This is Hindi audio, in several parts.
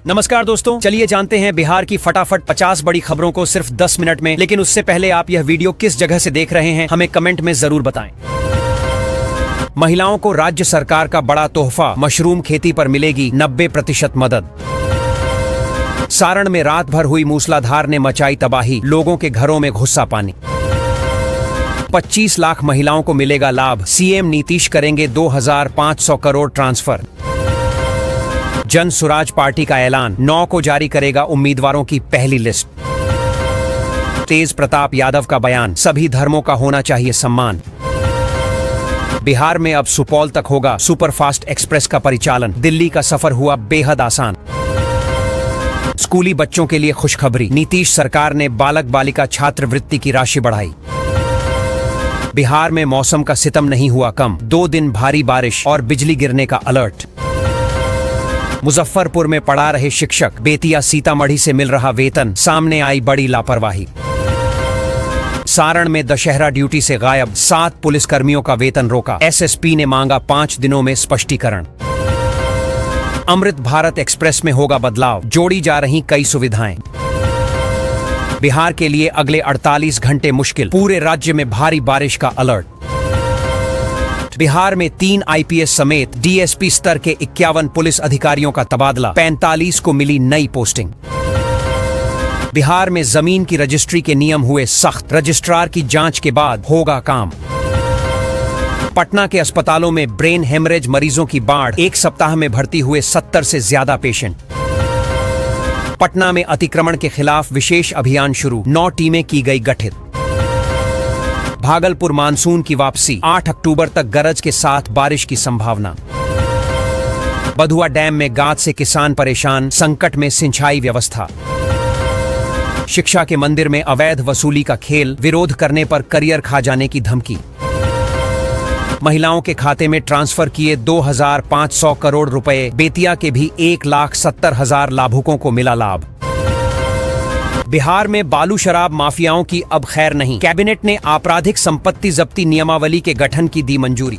नमस्कार दोस्तों, चलिए जानते हैं बिहार की फटाफट 50 बड़ी खबरों को सिर्फ 10 मिनट में। लेकिन उससे पहले आप यह वीडियो किस जगह से देख रहे हैं हमें कमेंट में जरूर बताएं। महिलाओं को राज्य सरकार का बड़ा तोहफा, मशरूम खेती पर मिलेगी 90% मदद। सारण में रात भर हुई मूसलाधार ने मचाई तबाही, लोगों के घरों में घुसा पानी। 25 लाख महिलाओं को मिलेगा लाभ, सीएम नीतीश करेंगे 2500 करोड़ ट्रांसफर। जन सुराज पार्टी का ऐलान, 9 को जारी करेगा उम्मीदवारों की पहली लिस्ट। तेज प्रताप यादव का बयान, सभी धर्मों का होना चाहिए सम्मान। बिहार में अब सुपौल तक होगा सुपरफास्ट एक्सप्रेस का परिचालन, दिल्ली का सफर हुआ बेहद आसान। स्कूली बच्चों के लिए खुशखबरी, नीतीश सरकार ने बालक बालिका छात्रवृत्ति की राशि बढ़ाई। बिहार में मौसम का सितम नहीं हुआ कम, 2 दिन भारी बारिश और बिजली गिरने का अलर्ट। मुजफ्फरपुर में पढ़ा रहे शिक्षक, बेतिया सीतामढ़ी से मिल रहा वेतन, सामने आई बड़ी लापरवाही। सारण में दशहरा ड्यूटी से गायब 7 पुलिसकर्मियों का वेतन रोका, एसएसपी ने मांगा 5 दिनों में स्पष्टीकरण। अमृत भारत एक्सप्रेस में होगा बदलाव, जोड़ी जा रही कई सुविधाएं। बिहार के लिए अगले 48 घंटे मुश्किल, पूरे राज्य में भारी बारिश का अलर्ट। बिहार में 3 आईपीएस समेत डीएसपी स्तर के 51 पुलिस अधिकारियों का तबादला, 45 को मिली नई पोस्टिंग। बिहार में जमीन की रजिस्ट्री के नियम हुए सख्त, रजिस्ट्रार की जांच के बाद होगा काम। पटना के अस्पतालों में ब्रेन हेमरेज मरीजों की बाढ़, 1 सप्ताह में भर्ती हुए 70 से ज्यादा पेशेंट। पटना में अतिक्रमण के खिलाफ विशेष अभियान शुरू, 9 टीमें की गई गठित। भागलपुर मानसून की वापसी, 8 अक्टूबर तक गरज के साथ बारिश की संभावना। बधुआ डैम में गाद से किसान परेशान, संकट में सिंचाई व्यवस्था। शिक्षा के मंदिर में अवैध वसूली का खेल, विरोध करने पर करियर खा जाने की धमकी। महिलाओं के खाते में ट्रांसफर किए 2500 करोड़ रुपए, बेतिया के भी 1,70,000 लाभुकों को मिला लाभ। बिहार में बालू शराब माफियाओं की अब खैर नहीं, कैबिनेट ने आपराधिक संपत्ति जब्ती नियमावली के गठन की दी मंजूरी।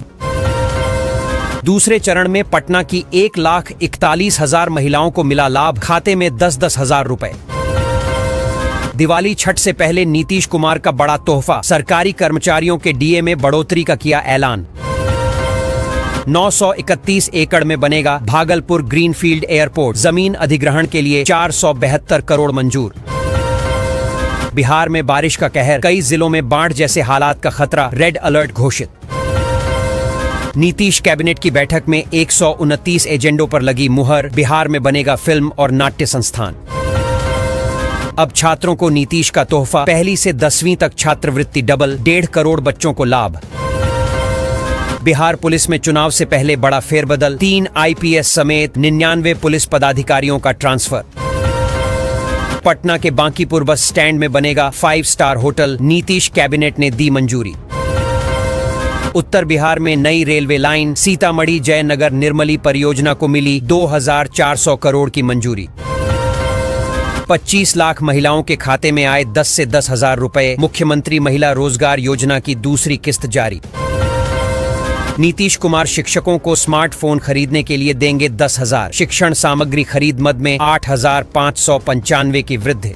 दूसरे चरण में पटना की 1,41,000 महिलाओं को मिला लाभ, खाते में 10-10 हजार रुपए। दिवाली छठ से पहले नीतीश कुमार का बड़ा तोहफा, सरकारी कर्मचारियों के डीए में बढ़ोतरी का किया ऐलान। 931 एकड़ में बनेगा भागलपुर ग्रीनफील्ड एयरपोर्ट, जमीन अधिग्रहण के लिए 472 करोड़ मंजूर। बिहार में बारिश का कहर, कई जिलों में बाढ़ जैसे हालात का खतरा, रेड अलर्ट घोषित। नीतीश कैबिनेट की बैठक में 129 एजेंडों पर लगी मुहर, बिहार में बनेगा फिल्म और नाट्य संस्थान। अब छात्रों को नीतीश का तोहफा, पहली से 10वीं तक छात्रवृत्ति डबल, 1.5 करोड़ बच्चों को लाभ। बिहार पुलिस में चुनाव से पहले बड़ा फेरबदल, 3 आईपीएस समेत 99 पुलिस पदाधिकारियों का ट्रांसफर। पटना के बांकीपुर बस स्टैंड में बनेगा 5 स्टार होटल, नीतीश कैबिनेट ने दी मंजूरी। उत्तर बिहार में नई रेलवे लाइन, सीतामढ़ी जयनगर निर्मली परियोजना को मिली 2400 करोड़ की मंजूरी। 25 लाख महिलाओं के खाते में आए 10 से 10 हजार रुपए, मुख्यमंत्री महिला रोजगार योजना की दूसरी किस्त जारी। नीतीश कुमार शिक्षकों को स्मार्टफोन खरीदने के लिए देंगे 10,000, शिक्षण सामग्री खरीद मद में 8,595 की वृद्धि।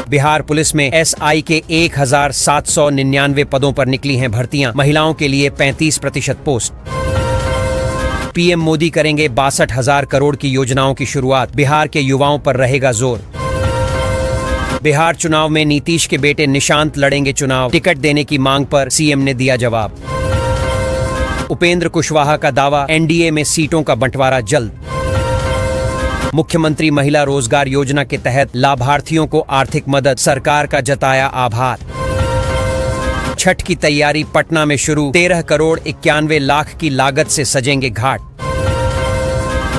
बिहार पुलिस में एसआई के 1,799 पदों पर निकली हैं भर्तियां, महिलाओं के लिए 35% पोस्ट। पीएम मोदी करेंगे 62,000 करोड़ की योजनाओं की शुरुआत, बिहार के युवाओं पर रहेगा जोर। बिहार चुनाव में नीतीश के बेटे निशांत लड़ेंगे चुनाव, टिकट देने की मांग पर सीएम ने दिया जवाब। उपेंद्र कुशवाहा का दावा, एनडीए में सीटों का बंटवारा जल्द। मुख्यमंत्री महिला रोजगार योजना के तहत लाभार्थियों को आर्थिक मदद, सरकार का जताया आभार। छठ की तैयारी पटना में शुरू, 13 करोड़ 91 लाख की लागत से सजेंगे घाट।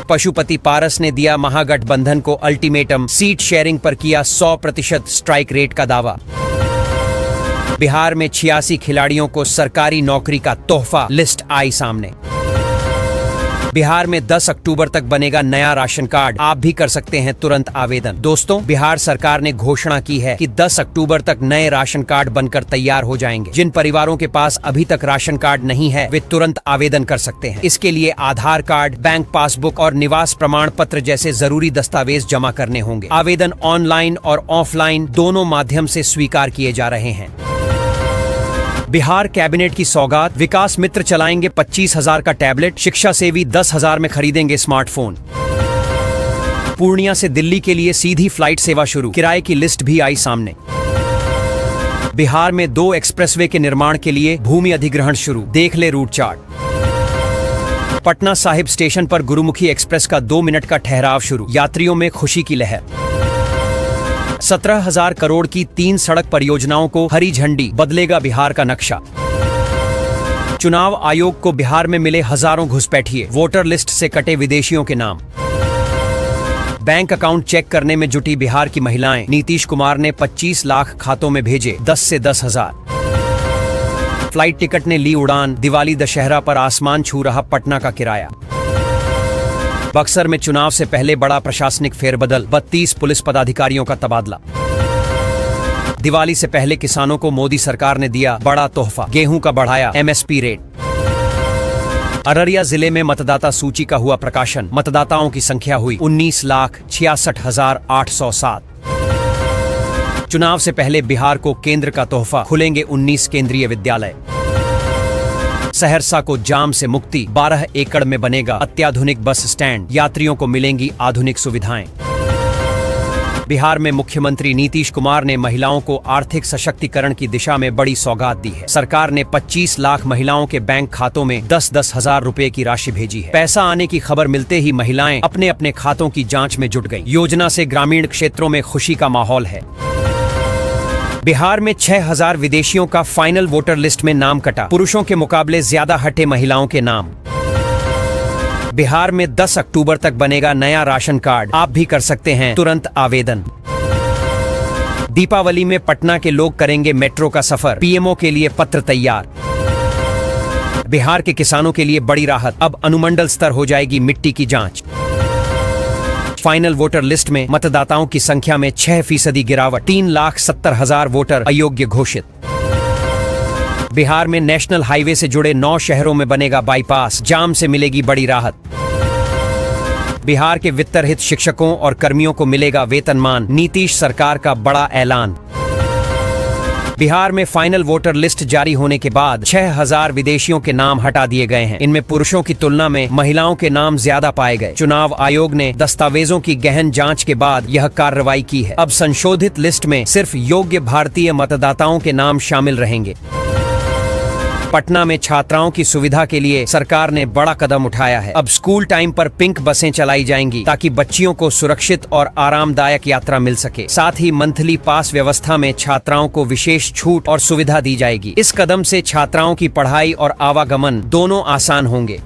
पशुपति पारस ने दिया महागठबंधन को अल्टीमेटम, सीट शेयरिंग पर किया 100% स्ट्राइक रेट का दावा। बिहार में 86 खिलाड़ियों को सरकारी नौकरी का तोहफा, लिस्ट आई सामने। बिहार में 10 अक्टूबर तक बनेगा नया राशन कार्ड, आप भी कर सकते हैं तुरंत आवेदन। दोस्तों, बिहार सरकार ने घोषणा की है कि 10 अक्टूबर तक नए राशन कार्ड बनकर तैयार हो जाएंगे। जिन परिवारों के पास अभी तक राशन कार्ड नहीं है, वे तुरंत आवेदन कर सकते हैं। इसके लिए आधार कार्ड, बैंक पासबुक और निवास प्रमाण पत्र जैसे जरूरी दस्तावेज जमा करने होंगे। आवेदन ऑनलाइन और ऑफलाइन दोनों माध्यम से स्वीकार किए जा रहे हैं। बिहार कैबिनेट की सौगात, विकास मित्र चलाएंगे 25,000 का टैबलेट, शिक्षा सेवी 10,000 में खरीदेंगे स्मार्टफोन। पूर्णिया से दिल्ली के लिए सीधी फ्लाइट सेवा शुरू, किराए की लिस्ट भी आई सामने। बिहार में 2 एक्सप्रेसवे के निर्माण के लिए भूमि अधिग्रहण शुरू, देख ले route chart. Patna Sahib station पर गुरुमुखी एक्सप्रेस का 2 मिनट का ठहराव शुरू, यात्रियों में खुशी की लहर। 17,000 करोड़ की 3 सड़क परियोजनाओं को हरी झंडी, बदलेगा बिहार का नक्शा। चुनाव आयोग को बिहार में मिले हजारों घुसपैठिए, वोटर लिस्ट से कटे विदेशियों के नाम। बैंक अकाउंट चेक करने में जुटी बिहार की महिलाएं, नीतीश कुमार ने 25 लाख खातों में भेजे, 10 से 10,000। फ्लाइट टिकट ने ली उड़ान, दिवाली दशहरा पर आसमान छू रहा पटना का किराया। बक्सर में चुनाव से पहले बड़ा प्रशासनिक फेरबदल, 32 पुलिस पदाधिकारियों का तबादला। दिवाली से पहले किसानों को मोदी सरकार ने दिया बड़ा तोहफा, गेहूं का बढ़ाया MSP रेट। अररिया जिले में मतदाता सूची का हुआ प्रकाशन, मतदाताओं की संख्या हुई 19,66,807। चुनाव से पहले बिहार को केंद्र का तोहफा, खुलेंगे 19 केंद्रीय विद्यालय। सहरसा को जाम से मुक्ति, 12 एकड़ में बनेगा अत्याधुनिक बस स्टैंड, यात्रियों को मिलेंगी आधुनिक सुविधाएं। बिहार में मुख्यमंत्री नीतीश कुमार ने महिलाओं को आर्थिक सशक्तिकरण की दिशा में बड़ी सौगात दी है। सरकार ने 25 लाख महिलाओं के बैंक खातों में 10-10 हजार रुपए की राशि भेजी है। पैसा आने की खबर मिलते ही महिलाएं अपने अपने खातों की जांच में जुट गईं। योजना से ग्रामीण क्षेत्रों में खुशी का माहौल है। बिहार में 6,000 विदेशियों का फाइनल वोटर लिस्ट में नाम कटा, पुरुषों के मुकाबले ज्यादा हटे महिलाओं के नाम। बिहार में 10 अक्टूबर तक बनेगा नया राशन कार्ड, आप भी कर सकते हैं तुरंत आवेदन। दीपावली में पटना के लोग करेंगे मेट्रो का सफर, पीएमओ के लिए पत्र तैयार। बिहार के किसानों के लिए बड़ी राहत, अब अनुमंडल स्तर हो जाएगी मिट्टी की जांच। फाइनल वोटर लिस्ट में मतदाताओं की संख्या में 6% गिरावट, 3,70,000 वोटर अयोग्य घोषित। बिहार में नेशनल हाईवे से जुड़े 9 शहरों में बनेगा बाईपास, जाम से मिलेगी बड़ी राहत। बिहार के वित्तरहित शिक्षकों और कर्मियों को मिलेगा वेतनमान, नीतीश सरकार का बड़ा ऐलान। बिहार में फाइनल वोटर लिस्ट जारी होने के बाद 6,000 विदेशियों के नाम हटा दिए गए हैं। इनमें पुरुषों की तुलना में महिलाओं के नाम ज्यादा पाए गए। चुनाव आयोग ने दस्तावेजों की गहन जांच के बाद यह कार्रवाई की है। अब संशोधित लिस्ट में सिर्फ योग्य भारतीय मतदाताओं के नाम शामिल रहेंगे। पटना में छात्राओं की सुविधा के लिए सरकार ने बड़ा कदम उठाया है। अब स्कूल टाइम पर पिंक बसें चलाई जाएंगी ताकि बच्चियों को सुरक्षित और आरामदायक यात्रा मिल सके। साथ ही मंथली पास व्यवस्था में छात्राओं को विशेष छूट और सुविधा दी जाएगी। इस कदम से छात्राओं की पढ़ाई और आवागमन दोनों आसान होंगे।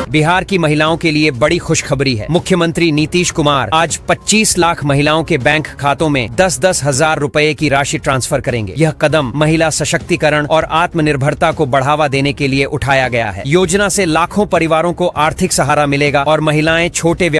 बिहार की महिलाओं के लिए बड़ी खुशखबरी है। मुख्यमंत्री नीतीश कुमार आज 25 लाख महिलाओं के बैंक खातों में 10-10 हजार रुपए की राशि ट्रांसफर करेंगे। यह कदम महिला सशक्तिकरण और आत्मनिर्भरता को बढ़ावा देने के लिए उठाया गया है। योजना से लाखों परिवारों को आर्थिक सहारा मिलेगा और महिलाएं छोटे